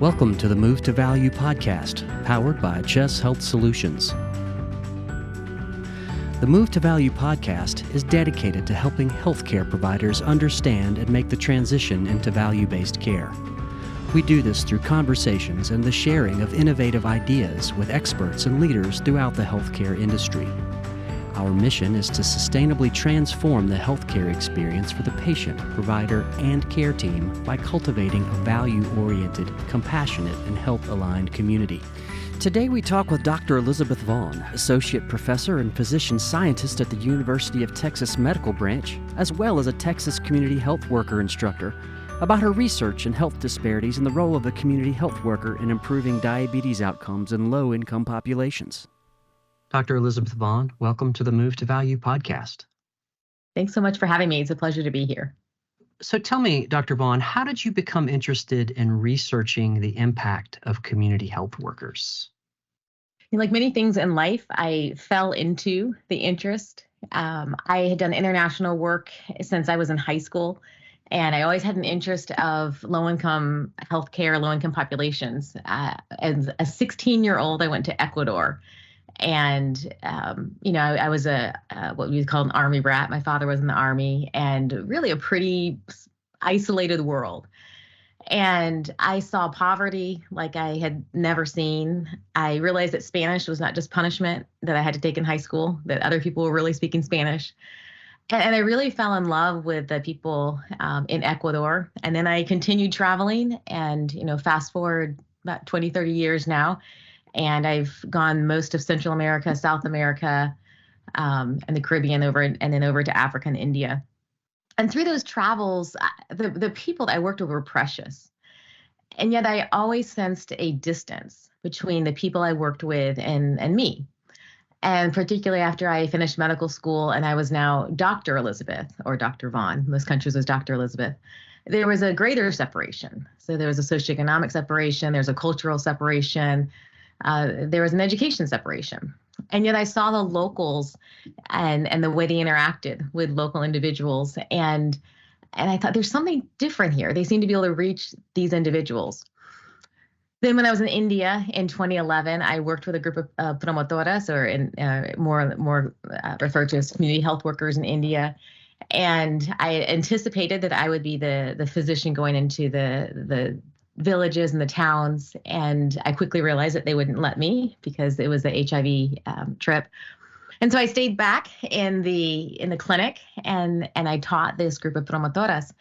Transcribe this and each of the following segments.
Welcome to the Move to Value podcast, powered by Chess Health Solutions. The Move to Value podcast is dedicated to helping healthcare providers understand and make the transition into value-based care. We do this through conversations and the sharing of innovative ideas with experts and leaders throughout the healthcare industry. Our mission is to sustainably transform the healthcare experience for the patient, provider, and care team by cultivating a value-oriented, compassionate, and health-aligned community. Today we talk with Dr. Elizabeth Vaughan, Associate Professor and Physician Scientist at the University of Texas Medical Branch, as well as a Texas Community Health Worker instructor, about her research in health disparities and the role of the community health worker in improving diabetes outcomes in low-income populations. Dr. Elizabeth Vaughan, welcome to the Move to Value podcast. Thanks so much for having me. It's a pleasure to be here. So tell me, Dr. Vaughan, how did you become interested in researching the impact of community health workers? Like many things in life, I fell into the interest. I had done international work since I was in high school, and I always had an interest of low-income healthcare, low-income populations. As a 16-year-old, I went to Ecuador. And, I was what we would call an army brat. My father was in the army, and really a pretty isolated world. And I saw poverty like I had never seen. I realized that Spanish was not just punishment that I had to take in high school, that other people were really speaking Spanish. And I really fell in love with the people in Ecuador. And then I continued traveling and, fast forward about 20, 30 years now. And I've gone most of Central America, South America, and the Caribbean and then over to Africa and India. And through those travels, the people that I worked with were precious. And yet I always sensed a distance between the people I worked with and me. And particularly after I finished medical school and I was now Dr. Elizabeth or Dr. Vaughan, most countries was Dr. Elizabeth, there was a greater separation. So there was a socioeconomic separation, there's a cultural separation. There was an education separation. And yet I saw the locals and the way they interacted with local individuals. And I thought there's something different here. They seem to be able to reach these individuals. Then when I was in India in 2011, I worked with a group of promotoras, or more referred to as community health workers in India. And I anticipated that I would be the physician going into the villages and the towns, and I quickly realized that they wouldn't let me because it was the HIV trip. And so I stayed back in the clinic and I taught this group of promotoras.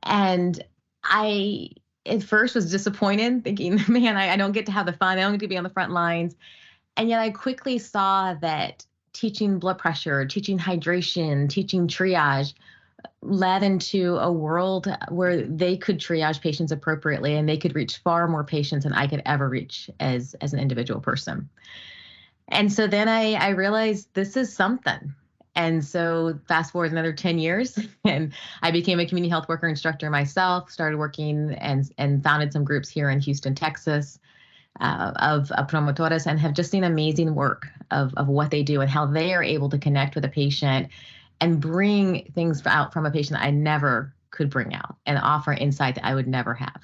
And I at first was disappointed, thinking, man, I don't get to have the fun. I don't get to be on the front lines. And yet I quickly saw that teaching blood pressure, teaching hydration, teaching triage led into a world where they could triage patients appropriately and they could reach far more patients than I could ever reach as an individual person. And so then I realized this is something. And so fast forward another 10 years and I became a community health worker instructor myself, started working and founded some groups here in Houston, Texas of promotoras, and have just seen amazing work of what they do and how they are able to connect with a patient and bring things out from a patient that I never could bring out and offer insight that I would never have.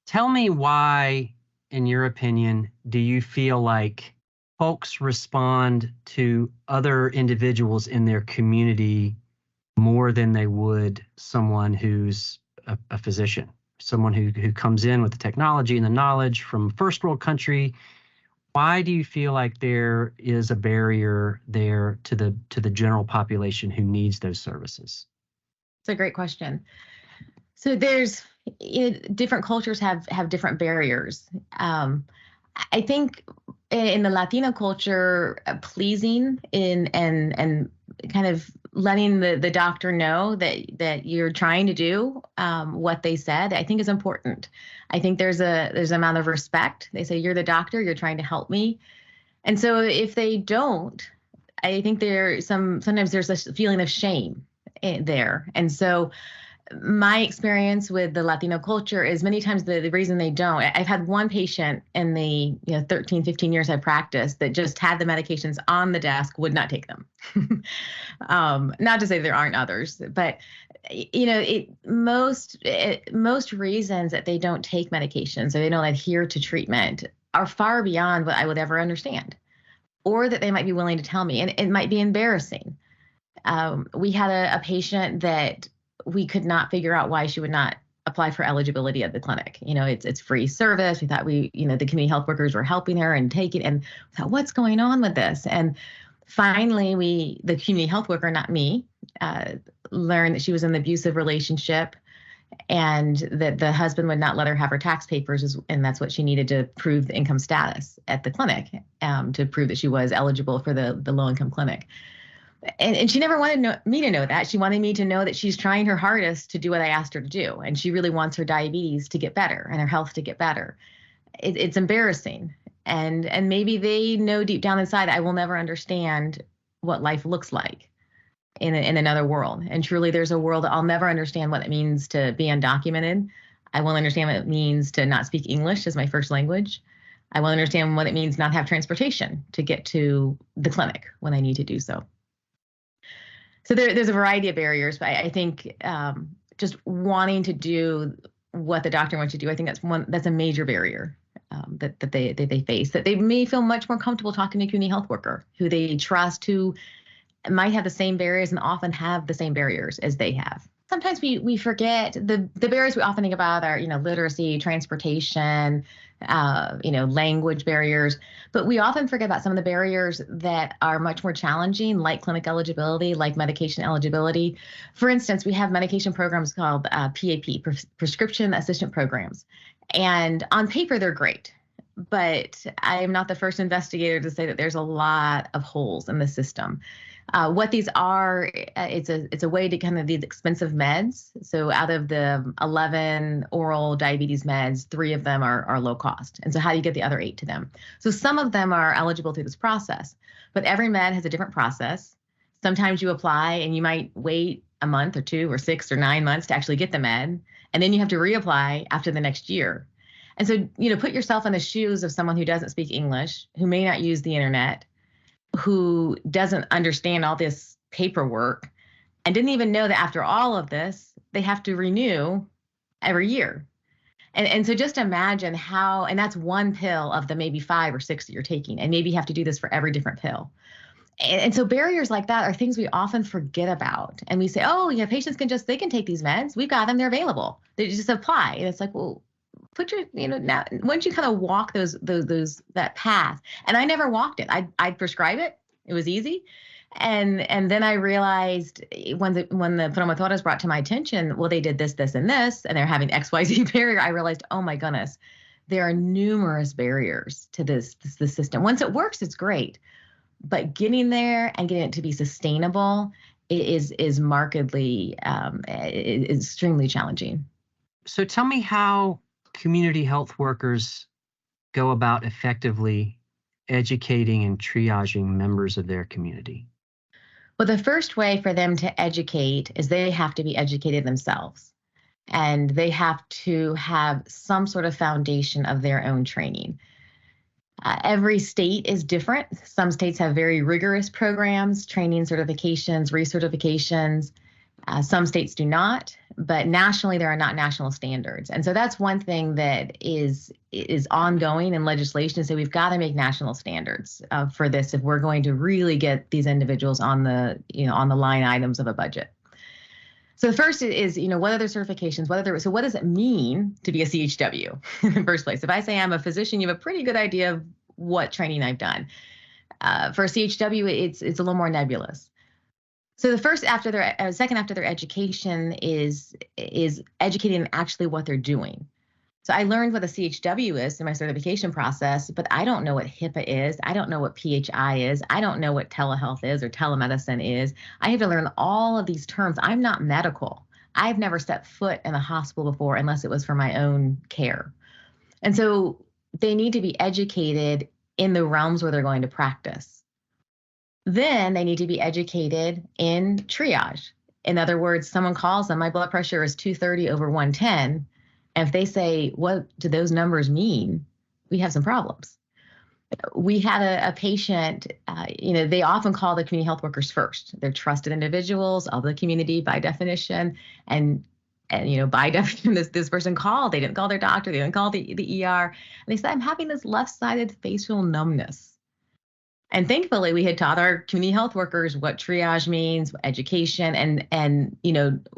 Tell me why, in your opinion, do you feel like folks respond to other individuals in their community more than they would someone who's a physician, someone who comes in with the technology and the knowledge from a first world country? Why do you feel like there is a barrier there to the general population who needs those services? It's a great question. So there's different cultures have different barriers. I think in the Latino culture, pleasing and kind of letting the doctor know that you're trying to do what they said, I think is important. I think there's an amount of respect. They say, you're the doctor, you're trying to help me. And so if they don't, I think sometimes there's a feeling of shame there. And so my experience with the Latino culture is many times the reason they don't. I've had one patient in the 13, 15 years I practiced that just had the medications on the desk, would not take them. Not to say there aren't others, but Most reasons that they don't take medications or they don't adhere to treatment are far beyond what I would ever understand, or that they might be willing to tell me, and it might be embarrassing. We had a patient that we could not figure out why she would not apply for eligibility at the clinic. It's free service. We thought the community health workers were helping her and taking, and we thought, what's going on with this? And finally, the community health worker, not me, learned that she was in an abusive relationship and that the husband would not let her have her tax papers, and that's what she needed to prove the income status at the clinic, to prove that she was eligible for the low-income clinic. And she never wanted me to know that. She wanted me to know that she's trying her hardest to do what I asked her to do, and she really wants her diabetes to get better and her health to get better. It's embarrassing, and maybe they know deep down inside I will never understand what life looks like in another world. And truly, there's a world that I'll never understand what it means to be undocumented. I won't understand what it means to not speak English as my first language. I won't understand what it means not have transportation to get to the clinic when I need to do so. So there's a variety of barriers, but I think just wanting to do what the doctor wants you to do, I think that's a major barrier that they face, that they may feel much more comfortable talking to a community health worker who they trust, who might have the same barriers and often have the same barriers as they have. Sometimes we forget the barriers we often think about are, literacy, transportation, language barriers, but we often forget about some of the barriers that are much more challenging, like clinic eligibility, like medication eligibility. For instance, we have medication programs called PAP, prescription assistant programs. And on paper, they're great. But I am not the first investigator to say that there's a lot of holes in the system. What these are, it's a way to kind of these expensive meds. So out of the 11 oral diabetes meds, 3 of them are low cost. And so how do you get the other 8 to them? So some of them are eligible through this process, but every med has a different process. Sometimes you apply and you might wait a month or 2 or 6 or 9 months to actually get the med. And then you have to reapply after the next year. And so, put yourself in the shoes of someone who doesn't speak English, who may not use the internet, who doesn't understand all this paperwork, and didn't even know that after all of this, they have to renew every year. And so just imagine how, and that's one pill of the maybe 5 or 6 that you're taking, and maybe you have to do this for every different pill. And so barriers like that are things we often forget about. And we say, oh, yeah, patients they can take these meds. We've got them, they're available. They just apply. And it's like, well, put your, now once you kind of walk that path, and I never walked it. I'd prescribe it. It was easy. And then I realized when the promotora was brought to my attention, well, they did this, and this, and they're having XYZ barrier. I realized, oh my goodness, there are numerous barriers to this system. Once it works, it's great. But getting there and getting it to be sustainable is markedly, extremely challenging. So tell me how community health workers go about effectively educating and triaging members of their community. Well, the first way for them to educate is they have to be educated themselves, and they have to have some sort of foundation of their own training. Every state is different. Some states have very rigorous programs, training certifications, recertifications. Some states do not, but nationally there are not national standards. And so that's one thing that is ongoing in legislation. So we've got to make national standards for this if we're going to really get these individuals on the line items of a budget. So the first is, what are their certifications? So what does it mean to be a CHW in the first place? If I say I'm a physician, you have a pretty good idea of what training I've done. For a CHW, it's a little more nebulous. So the second after their education is educating them actually what they're doing. So I learned what a CHW is in my certification process, but I don't know what HIPAA is. I don't know what PHI is. I don't know what telehealth is or telemedicine is. I have to learn all of these terms. I'm not medical. I've never stepped foot in a hospital before unless it was for my own care. And so they need to be educated in the realms where they're going to practice. Then they need to be educated in triage. In other words, someone calls them, my blood pressure is 230 over 110. And if they say, what do those numbers mean? We have some problems. We had a patient, they often call the community health workers first. They're trusted individuals of the community by definition. And by definition, this person called. They didn't call their doctor. They didn't call the ER. And they said, I'm having this left-sided facial numbness. And thankfully, we had taught our community health workers what triage means, education, and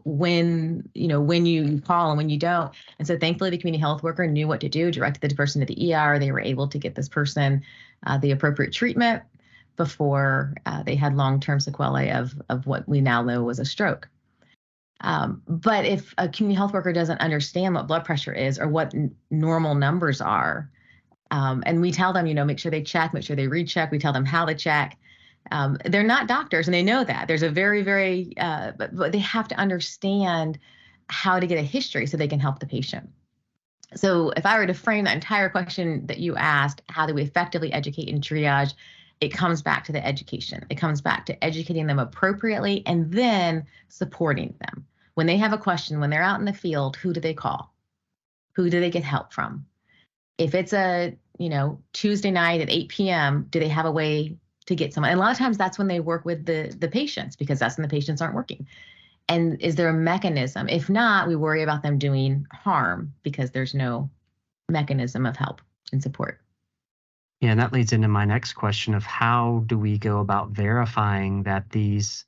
when you call and when you don't. And so thankfully, the community health worker knew what to do, directed the person to the ER. They were able to get this person the appropriate treatment before they had long-term sequelae of what we now know was a stroke. But if a community health worker doesn't understand what blood pressure is or what normal numbers are, and we tell them, make sure they check, make sure they recheck. We tell them how to check. They're not doctors, and they know that. There's a very, very, but they have to understand how to get a history so they can help the patient. So if I were to frame that entire question that you asked, how do we effectively educate and triage? It comes back to the education. It comes back to educating them appropriately and then supporting them. When they have a question, when they're out in the field, who do they call? Who do they get help from? If it's a, Tuesday night at 8 p.m., do they have a way to get someone? And a lot of times that's when they work with the patients, because that's when the patients aren't working. And is there a mechanism? If not, we worry about them doing harm because there's no mechanism of help and support. Yeah, and that leads into my next question of how do we go about verifying that these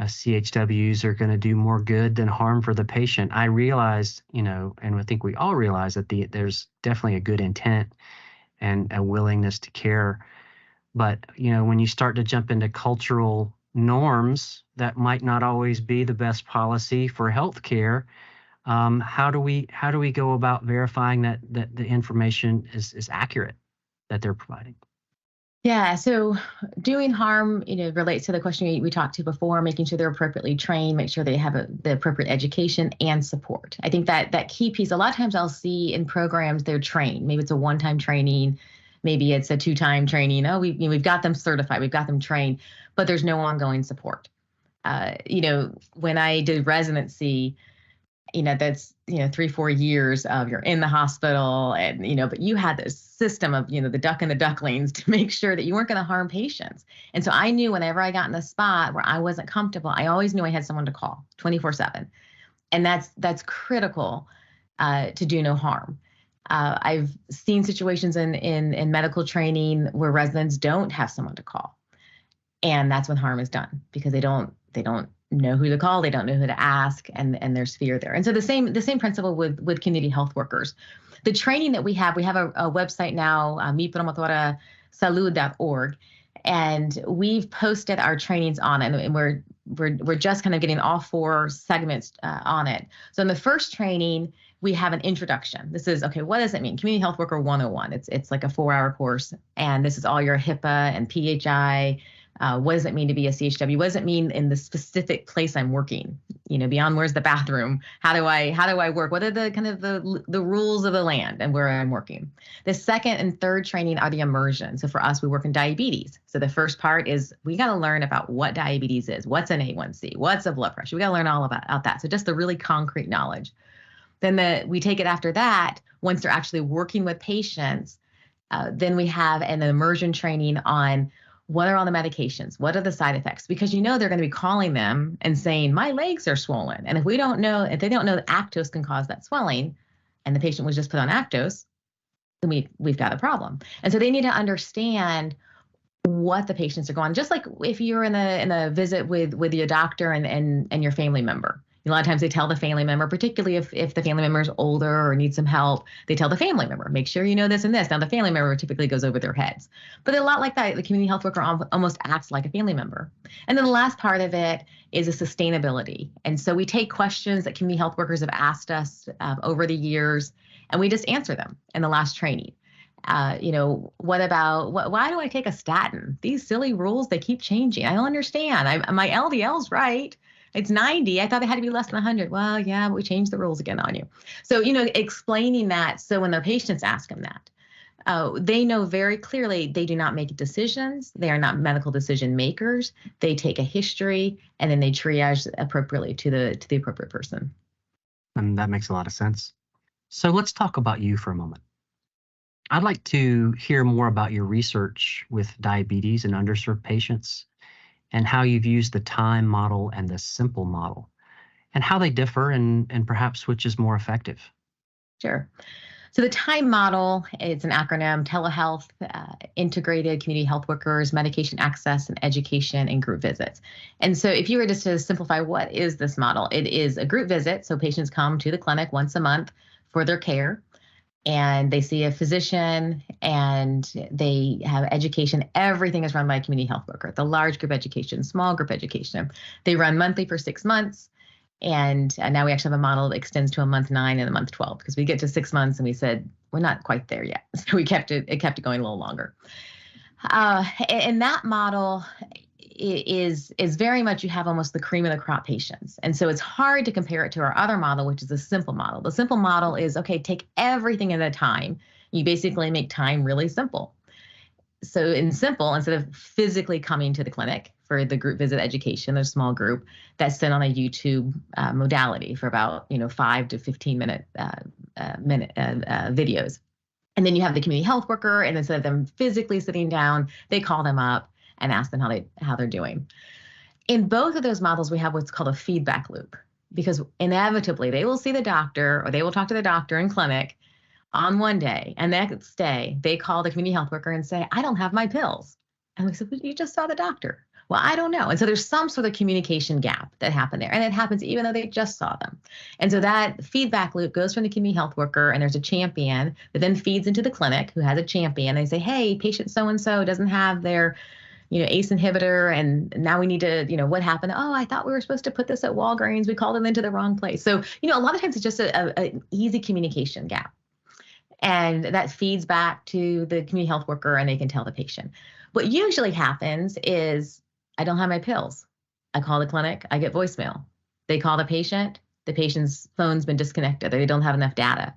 CHWs are going to do more good than harm for the patient? I realized, and I think we all realize that there's definitely a good intent and a willingness to care. But, when you start to jump into cultural norms, that might not always be the best policy for healthcare. How do we go about verifying that the information is accurate that they're providing? Yeah, so doing harm, relates to the question we talked to before, making sure they're appropriately trained, make sure they have the appropriate education and support. I think that key piece, a lot of times I'll see in programs they're trained. Maybe it's a one-time training, maybe it's a two-time training. Oh, we've got them certified, we've got them trained, but there's no ongoing support. When I did residency, that's, 3-4 years of you're in the hospital and, but you had this system of, the duck and the ducklings to make sure that you weren't going to harm patients. And so I knew whenever I got in the spot where I wasn't comfortable, I always knew I had someone to call 24/7. And that's critical to do no harm. I've seen situations in medical training where residents don't have someone to call. And that's when harm is done because they don't know who to call, they don't know who to ask, and there's fear there. And so the same principle with community health workers. The training that we have a website now, mipromotorasalud.org, and we've posted our trainings on it, and we're just kind of getting all 4 segments on it. So in the first training, we have an introduction. This is, okay, what does it mean? Community Health Worker 101. It's like a 4-hour course, and this is all your HIPAA and PHI. What does it mean to be a CHW? What does it mean in the specific place I'm working? Beyond where's the bathroom? How do I work? What are the kind of the rules of the land and where I'm working? The second and third training are the immersion. So for us, we work in diabetes. So the first part is we got to learn about what diabetes is. What's an A1C? What's a blood pressure? We got to learn all about that. So just the really concrete knowledge. Then we take it after that. Once they're actually working with patients, then we have an immersion training on what are all the medications? What are the side effects? Because they're going to be calling them and saying, my legs are swollen. And if they don't know that Actos can cause that swelling and the patient was just put on Actos, then we've got a problem. And so they need to understand what the patients are going. Just like if you're in a visit with your doctor and your family member. A lot of times they tell the family member, particularly if the family member is older or needs some help, they tell the family member, make sure you know this and this. Now, the family member typically goes over their heads. But a lot like that, the community health worker almost acts like a family member. And then the last part of it is a sustainability. And so we take questions that community health workers have asked us over the years, and we just answer them in the last training. Why do I take a statin? These silly rules, they keep changing. I don't understand. My LDL's right. It's 90. I thought it had to be less than 100. Well, yeah, but we changed the rules again on you. So, explaining that. So when their patients ask them that, they know very clearly they do not make decisions. They are not medical decision makers. They take a history and then they triage appropriately to the appropriate person. And that makes a lot of sense. So let's talk about you for a moment. I'd like to hear more about your research with diabetes and underserved patients and how you've used the time model and the simple model and how they differ and perhaps which is more effective. Sure. So the TIME model, it's an acronym: telehealth, integrated community health workers, medication access and education, and group visits. And so if you were just to simplify, what is this model? It is a group visit. So patients come to the clinic once a month for their care, and they see a physician and they have education. Everything is run by a community health worker, the large group education, small group education. They run monthly for 6 months. And now we actually have a model that extends to a month 9 and a month 12, because we get to 6 months and we said, we're not quite there yet. So it kept it going a little longer. And that model is very much, you have almost the cream of the crop patients. And so it's hard to compare it to our other model, which is a simple model. The simple model is, okay, take everything at a time. You basically make time really simple. So in simple, instead of physically coming to the clinic for the group visit education, there's a small group that's done on a YouTube modality for about 5 to 15 minute videos. And then you have the community health worker, and instead of them physically sitting down, they call them up and ask them how they're doing. In both of those models, we have what's called a feedback loop, because inevitably they will see the doctor or they will talk to the doctor in clinic on one day, and the next day they call the community health worker and say, I don't have my pills. And we said, but you just saw the doctor. Well, I don't know. And so there's some sort of communication gap that happened there. And it happens even though they just saw them. And so that feedback loop goes from the community health worker, and there's a champion that then feeds into the clinic who has a champion. They say, hey, patient so-and-so doesn't have their ACE inhibitor, and now we need to, what happened? Oh, I thought we were supposed to put this at Walgreens. We called them into the wrong place. So, a lot of times it's just an easy communication gap. And that feeds back to the community health worker, and they can tell the patient. What usually happens is, I don't have my pills. I call the clinic, I get voicemail. They call the patient's phone's been disconnected. They don't have enough data.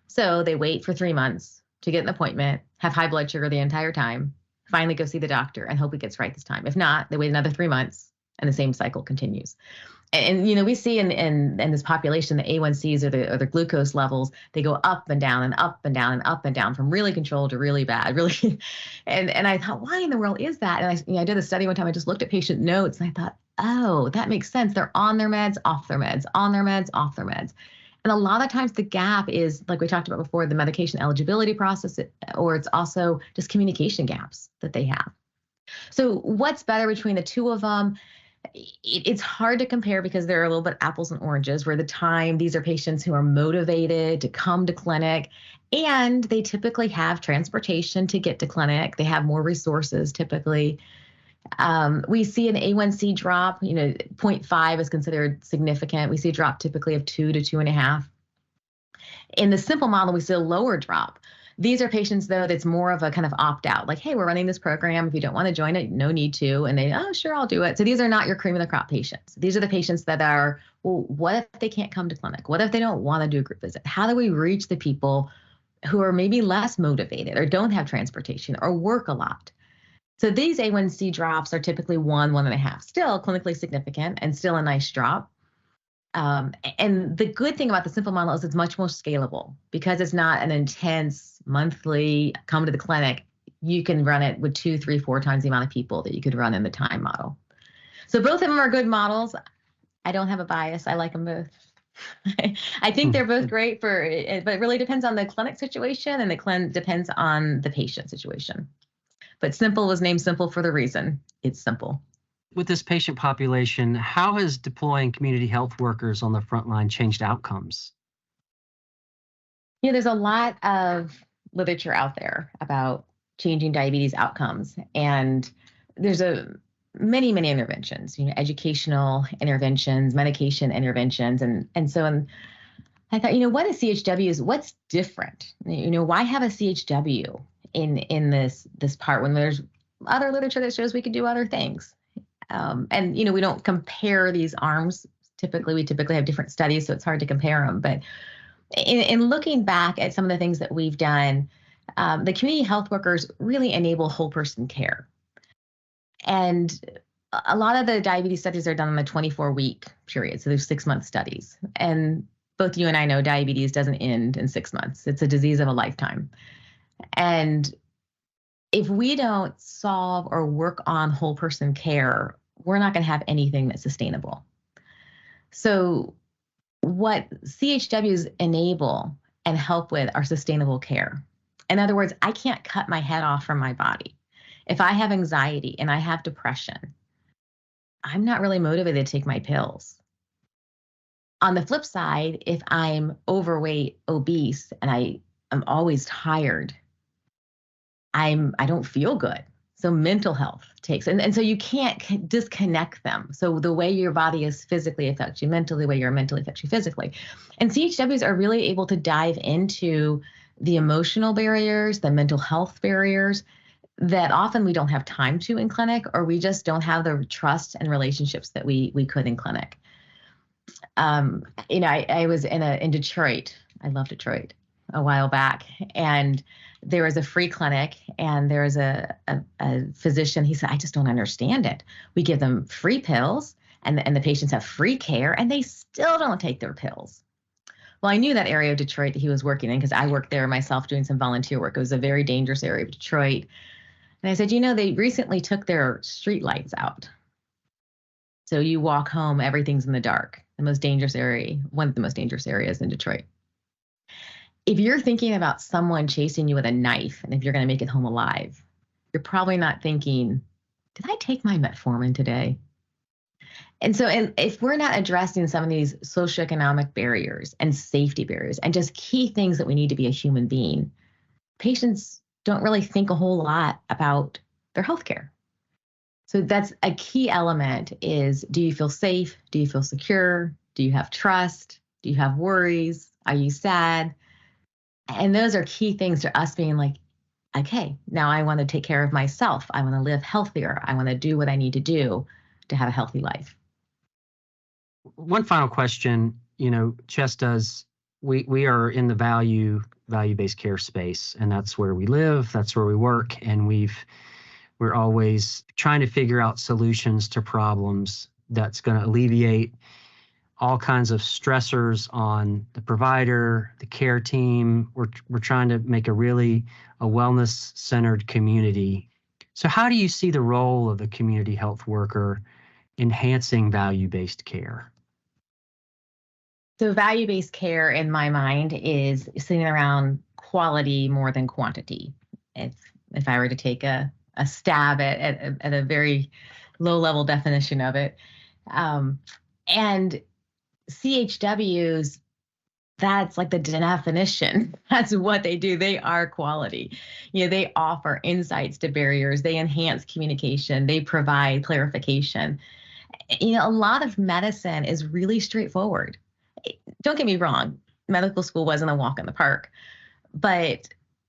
So they wait for 3 months to get an appointment, have high blood sugar the entire time, finally go see the doctor and hope it gets right this time. If not, they wait another 3 months and the same cycle continues. And we see in this population, the A1Cs or the glucose levels, they go up and down and up and down and up and down, from really controlled to really bad, really. And I thought, why in the world is that? And I did a study one time. I just looked at patient notes and I thought, oh, that makes sense. They're on their meds, off their meds, on their meds, off their meds. And a lot of times the gap is, like we talked about before, the medication eligibility process, or it's also just communication gaps that they have. So what's better between the two of them? It's hard to compare because they're a little bit apples and oranges, where these are patients who are motivated to come to clinic, and they typically have transportation to get to clinic. They have more resources typically. We see an A1C drop, 0.5 is considered significant. We see a drop typically of 2 to 2.5. In the simple model, we see a lower drop. These are patients, though, that's more of a kind of opt-out, like, hey, we're running this program. If you don't want to join it, no need to. And they, oh, sure, I'll do it. So these are not your cream of the crop patients. These are the patients that are, well, what if they can't come to clinic? What if they don't want to do a group visit? How do we reach the people who are maybe less motivated or don't have transportation or work a lot? So these A1C drops are typically 1.5, still clinically significant and still a nice drop. And the good thing about the simple model is it's much more scalable, because it's not an intense monthly come to the clinic. You can run it with 2, 3, 4 times the amount of people that you could run in the time model. So both of them are good models. I don't have a bias. I like them both. I think they're both great but it really depends on the clinic situation, and depends on the patient situation. But simple was named simple for the reason it's simple. With this patient population, how has deploying community health workers on the front line changed outcomes? There's a lot of literature out there about changing diabetes outcomes, and there's many interventions, educational interventions, medication interventions, and I thought, what is CHW? What's different? Why have a CHW in this part when there's other literature that shows we could do other things? And we don't compare these arms. We typically have different studies, so it's hard to compare them. But in looking back at some of the things that we've done, the community health workers really enable whole person care. And a lot of the diabetes studies are done on a 24-week period. So there's 6-month studies. And both you and I know diabetes doesn't end in 6 months. It's a disease of a lifetime. And if we don't solve or work on whole person care, we're not going to have anything that's sustainable. So what CHWs enable and help with are sustainable care. In other words, I can't cut my head off from my body. If I have anxiety and I have depression, I'm not really motivated to take my pills. On the flip side, if I'm overweight, obese, and I'm always tired, I don't feel good. So mental health takes, and so you can't disconnect them. So the way your body is physically affects you mentally, the way you're mentally affects you physically. And CHWs are really able to dive into the emotional barriers, the mental health barriers that often we don't have time to in clinic, or we just don't have the trust and relationships that we could in clinic. I was in Detroit. I love Detroit a while back, and there was a free clinic, and there was a physician. He said, I just don't understand it. We give them free pills, and the patients have free care, and they still don't take their pills. Well, I knew that area of Detroit that he was working in because I worked there myself doing some volunteer work. It was a very dangerous area of Detroit. And I said, they recently took their street lights out. So you walk home, everything's in the dark. The most dangerous area, one of the most dangerous areas in Detroit. If you're thinking about someone chasing you with a knife, and if you're going to make it home alive, you're probably not thinking, did I take my metformin today? And if we're not addressing some of these socioeconomic barriers and safety barriers and just key things that we need to be a human being, patients don't really think a whole lot about their healthcare. So that's a key element is, do you feel safe? Do you feel secure? Do you have trust? Do you have worries? Are you sad? And those are key things to us being like, okay, now I want to take care of myself. I want to live healthier. I want to do what I need to do to have a healthy life. One final question, Chess does, we are in the value-based care space, and that's where we live, that's where we work, and we're always trying to figure out solutions to problems that's going to alleviate all kinds of stressors on the provider, the care team. We're trying to make a wellness-centered community. So how do you see the role of a community health worker enhancing value-based care? So value-based care, in my mind, is sitting around quality more than quantity. If I were to take a stab at a very low-level definition of it. And CHWs, that's like the definition. That's what they do. They are quality. They offer insights to barriers. They enhance communication. They provide clarification. A lot of medicine is really straightforward. Don't get me wrong. Medical school wasn't a walk in the park. But,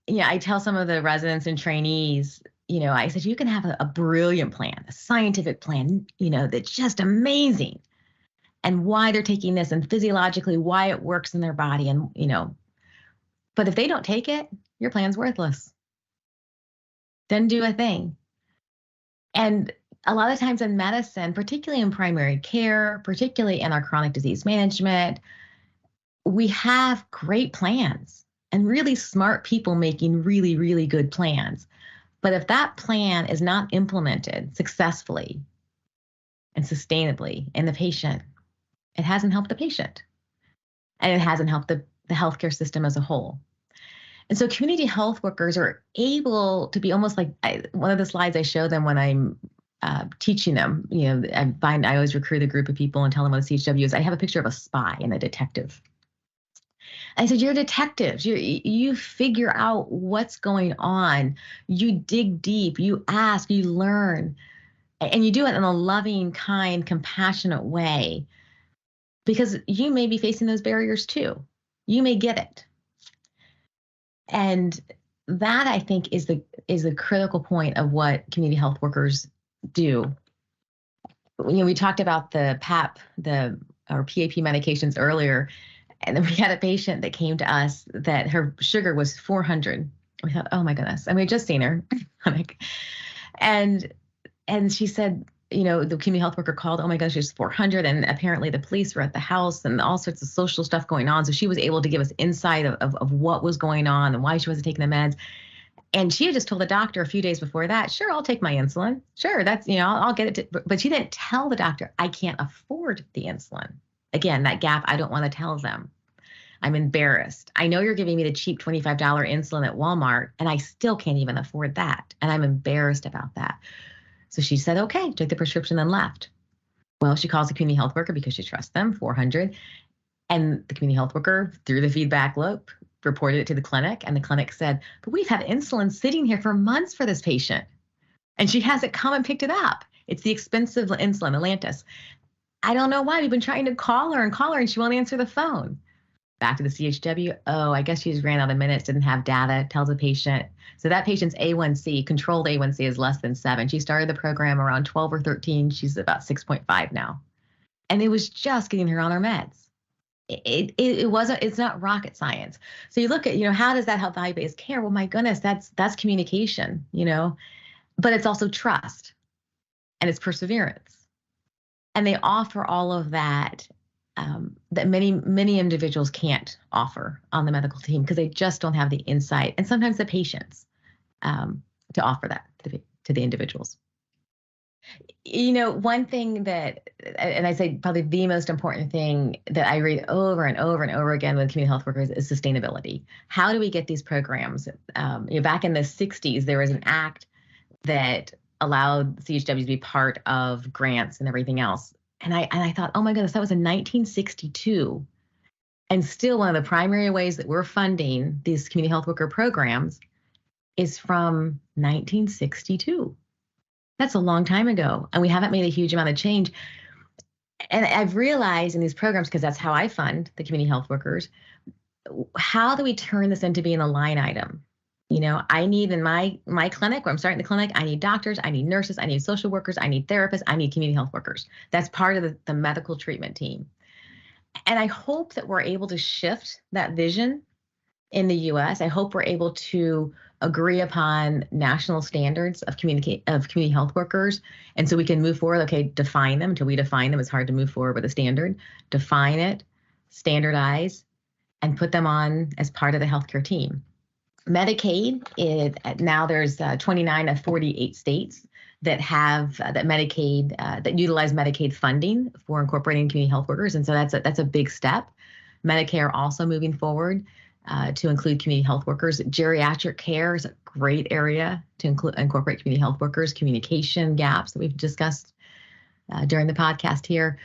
I tell some of the residents and trainees, I said, you can have a brilliant plan, a scientific plan, that's just amazing. And why they're taking this and physiologically why it works in their body. And, but if they don't take it, your plan's worthless. Doesn't do a thing. And a lot of times in medicine, particularly in primary care, particularly in our chronic disease management, we have great plans and really smart people making really, really good plans. But if that plan is not implemented successfully and sustainably in the patient, it hasn't helped the patient. And it hasn't helped the healthcare system as a whole. And so community health workers are able to be almost like one of the slides I show them when I'm teaching them. I always recruit a group of people and tell them what a CHW is. I have a picture of a spy and a detective. I said, you're detectives. You figure out what's going on. You dig deep. You ask. You learn. And you do it in a loving, kind, compassionate way. Because you may be facing those barriers too. You may get it. And that, I think, is the critical point of what community health workers do. We talked about the PAP, or PAP medications earlier. And then we had a patient that came to us that her sugar was 400. We thought, oh my goodness. And we had just seen her. and she said, the community health worker called, oh my gosh, she's 400. And apparently the police were at the house and all sorts of social stuff going on. So she was able to give us insight of what was going on and why she wasn't taking the meds. And she had just told the doctor a few days before that, sure, I'll take my insulin. Sure, that's, I'll get it. But she didn't tell the doctor, I can't afford the insulin. Again, that gap, I don't want to tell them. I'm embarrassed. I know you're giving me the cheap $25 insulin at Walmart, and I still can't even afford that. And I'm embarrassed about that. So she said, okay, took the prescription and left. Well, she calls the community health worker because she trusts them, 400. And the community health worker, through the feedback loop, reported it to the clinic. And the clinic said, but we've had insulin sitting here for months for this patient. And she hasn't come and picked it up. It's the expensive insulin, Atlantis. I don't know why. We've been trying to call her, and she won't answer the phone. Back to the CHW. Oh, I guess she just ran out of minutes, didn't have data, tells the patient. So that patient's A1C, controlled A1C, is less than 7. She started the program around 12 or 13. She's about 6.5 now. And it was just getting her on her meds. It's not rocket science. So you look at, how does that help value-based care? Well, my goodness, that's communication, but it's also trust and it's perseverance. And they offer all of that that many individuals can't offer on the medical team because they just don't have the insight and sometimes the patience to offer that to the individuals. One thing that, and I say probably the most important thing that I read over and over and over again with community health workers is sustainability. How do we get these programs? Back in the 60s, there was an act that allowed CHWs to be part of grants and everything else. And I thought, oh my goodness, that was in 1962. And still one of the primary ways that we're funding these community health worker programs is from 1962. That's a long time ago. And we haven't made a huge amount of change. And I've realized in these programs, because that's how I fund the community health workers, how do we turn this into being a line item? I need in my clinic, where I'm starting the clinic, I need doctors, I need nurses, I need social workers, I need therapists, I need community health workers. That's part of the medical treatment team. And I hope that we're able to shift that vision in the US. I hope we're able to agree upon national standards of community health workers. And so we can move forward, okay, define them. Until we define them, it's hard to move forward with a standard. Define it, standardize, and put them on as part of the healthcare team. Medicaid, now there's 29 of 48 states that have that utilize Medicaid funding for incorporating community health workers. And so that's a big step. Medicare also moving forward to include community health workers. Geriatric care is a great area to incorporate community health workers. Communication gaps that we've discussed during the podcast here.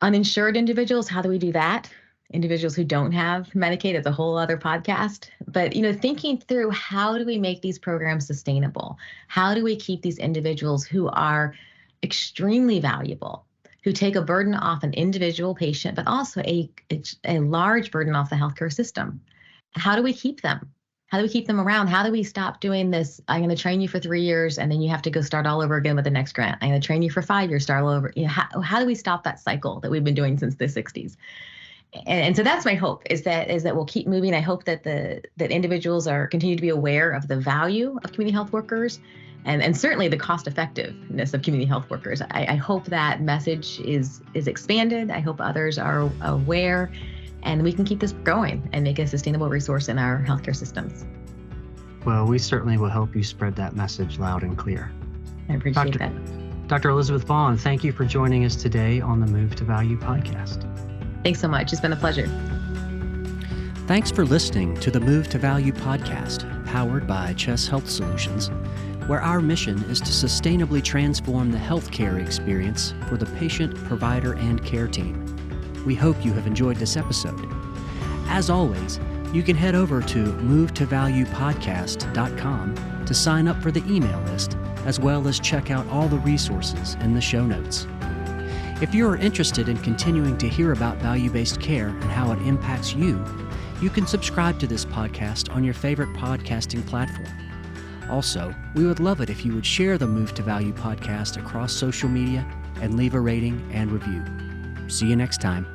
Uninsured individuals, how do we do that? Individuals who don't have Medicaid, it's a whole other podcast. But, thinking through how do we make these programs sustainable? How do we keep these individuals who are extremely valuable, who take a burden off an individual patient, but also a large burden off the healthcare system? How do we keep them? How do we keep them around? How do we stop doing this? I'm going to train you for 3 years, and then you have to go start all over again with the next grant. I'm going to train you for 5 years, start all over. How do we stop that cycle that we've been doing since the 60s? And so that's my hope is that we'll keep moving. I hope that that individuals continue to be aware of the value of community health workers and certainly the cost effectiveness of community health workers. I hope that message is expanded. I hope others are aware and we can keep this going and make a sustainable resource in our healthcare systems. Well, we certainly will help you spread that message loud and clear. I appreciate that. Dr. Elizabeth Vaughan, thank you for joining us today on the Move to Value podcast. Thanks so much. It's been a pleasure. Thanks for listening to the Move to Value podcast, powered by Chess Health Solutions, where our mission is to sustainably transform the healthcare experience for the patient, provider, and care team. We hope you have enjoyed this episode. As always, you can head over to movetovaluepodcast.com to sign up for the email list, as well as check out all the resources in the show notes. If you are interested in continuing to hear about value-based care and how it impacts you, you can subscribe to this podcast on your favorite podcasting platform. Also, we would love it if you would share the Move to Value podcast across social media and leave a rating and review. See you next time.